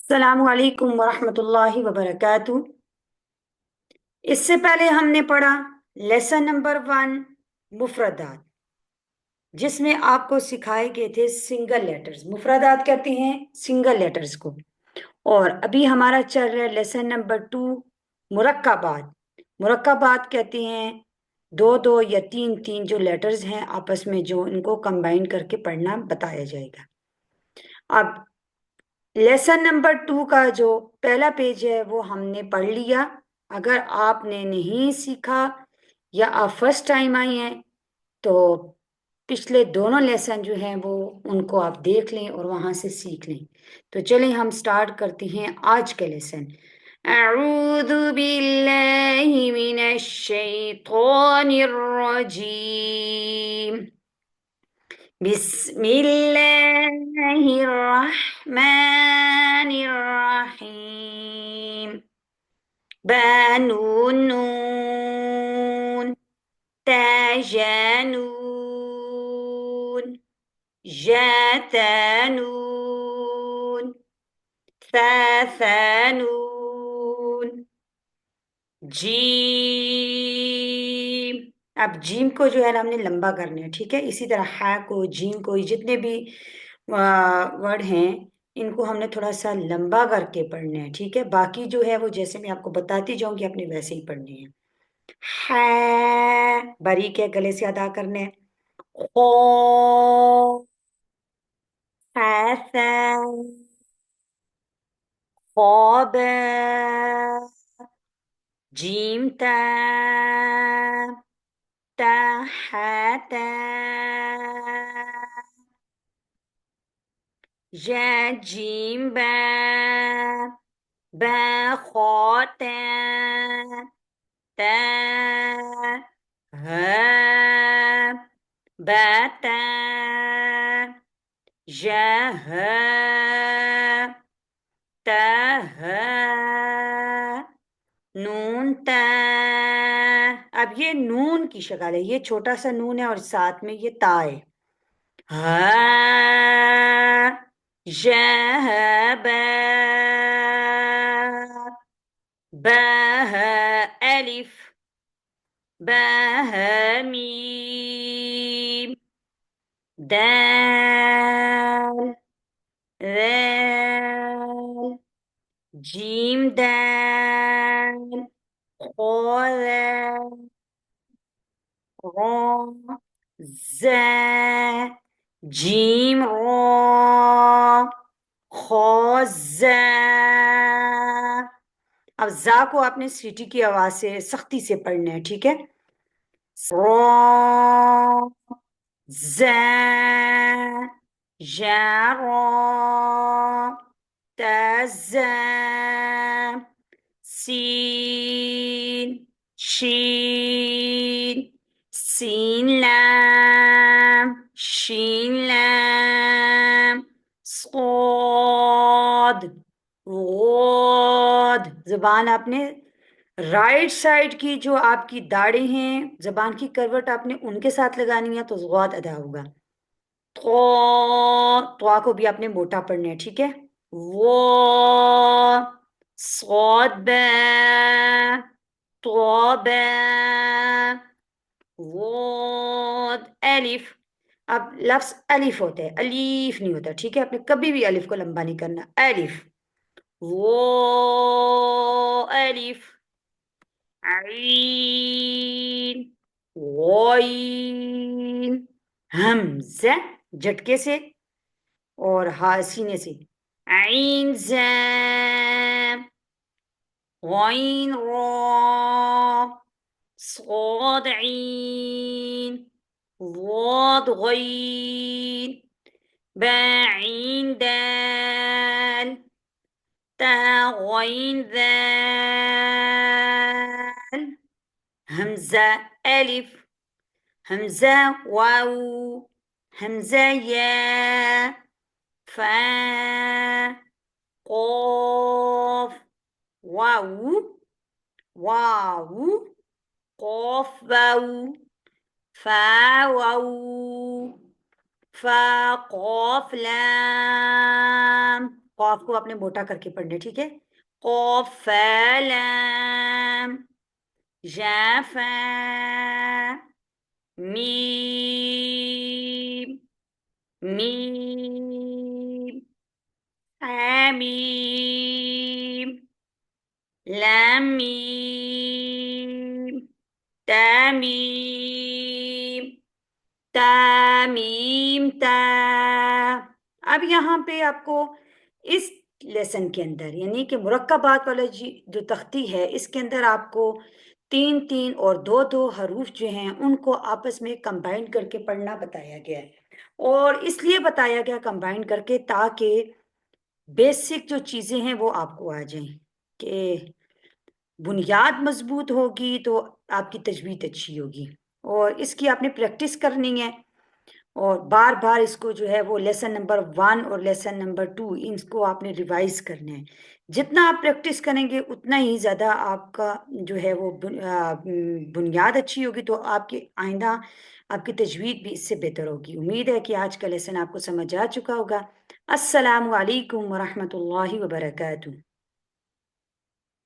अस्सलामुअलैकुम वरहमतुल्लाहि वबरकातुह। इससे पहले हमने पढ़ा लेसन नंबर 1 मुफरदात, जिसमें आपको सिखाए गए थे सिंगल लेटर्स। मुफरदात कहते हैं सिंगल लेटर्स को। और अभी हमारा चल रहा है लेसन नंबर 2 मुरक्कबात। मुरक्कबात कहते हैं दो दो या तीन तीन जो लेटर्स हैं आपस में, जो इनको कंबाइन करके पढ़ना बताया जाएगा। अब लेसन नंबर 2 का जो पहला पेज है वो हमने पढ़ लिया। अगर आपने नहीं सीखा या आप फर्स्ट टाइम आई हैं तो पिछले दोनों लेसन जो हैं वो उनको आप देख लें और वहां से सीख लें। तो चलें हम स्टार्ट करते हैं आज के लेसन। अऊज़ु बिल्लाहि मिनश शैतानिर रजीम। बिस्मिल्लाहिर्रहमानिर्रहीम। बानून नून, ताजानून, जातानून, थाथानून, जीम। अब जीम को जो है ना हमने लंबा करना है, ठीक है। इसी तरह हा को, जीम को, ये जितने भी वर्ड हैं इनको हमने थोड़ा सा लंबा करके पढ़ना है, ठीक है। बाकी जो है वो जैसे मैं आपको बताती जाऊंगी आपने वैसे ही पढ़ने हैं। है बारीक है, गले से अदा करने हैं। खो, हासा, खौब, जीम ता, ताहाता, या जीम बा, बा खोता, ता, हा, बाता, या हा, ता, नून ता। अब ये नून की शक्ल है, ये छोटा सा नून है और साथ में ये ता है। हाँ, जहबा, बाह अलिफ, बाह मीम, दाल, ذال، जीम दाल, خاء، را، زا، جیم را، خا زا۔ अब जा को आपने सीटी की आवाज से सख्ती से पढ़ना है, ठीक है। را، زا، जा را، تزا، سين، شين، سين لام، شين لام، صاد، غاد। जुबान आपने राइट साइड की जो आपकी दाढ़ें हैं, जबान की करवट आपने उनके साथ लगानी है तो ज़ुगात अदा होगा। तो को भी आपने मोटा पढ़ना है, ठीक है। वो صاد با، तो बा, वोद अलिफ। अब लफ्ज अलिफ होता है, अलीफ नहीं होता, ठीक है। आपने कभी भी अलिफ को लंबा नहीं करना। अलिफ, वो अलिफ, आइन, गॉइन, हमजा झटके से और हा सीने से। आइन ज़ा, गॉइन रा, صاد عين، ضاد غين، باعين دال، تا غين ذال، همزة ألف، همزة واو، همزة يا، فا، قاف، واو، واو، قاف واو، فا واو، فا قاف لام، قاف کو آپ نے موٹا کر کے پڑھنا ہے، ٹھیک ہے؟ قاف فا لام یا فا میم میم حمیم لام میم تامیم تامیم تا۔ اب یہاں پہ آپ کو اس لیسن کے اندر یعنی کہ مرکبات والا جو تختی ہے اس کے اندر آپ کو 3 اور 2 حروف جو ہیں ان کو آپس میں کمبائن کر کے پڑھنا بتایا گیا ہے، اور اس لیے بتایا گیا کمبائن کر کے تاکہ بیسک جو چیزیں ہیں وہ آپ کو آ جائیں، کہ بنیاد مضبوط ہوگی تو آپ کی تجوید اچھی ہوگی، اور اس کی آپ نے پریکٹس کرنی ہے، اور بار بار اس کو جو ہے وہ لیسن نمبر 1 اور لیسن نمبر 2 ان کو آپ نے ریوائز کرنا ہے۔ جتنا آپ پریکٹس کریں گے اتنا ہی زیادہ آپ کا جو ہے وہ بنیاد اچھی ہوگی، تو آپ کی آئندہ آپ کی تجوید بھی اس سے بہتر ہوگی۔ امید ہے کہ آج کا لیسن آپ کو سمجھ آ چکا ہوگا۔ السلام علیکم ورحمۃ اللہ وبرکاتہ۔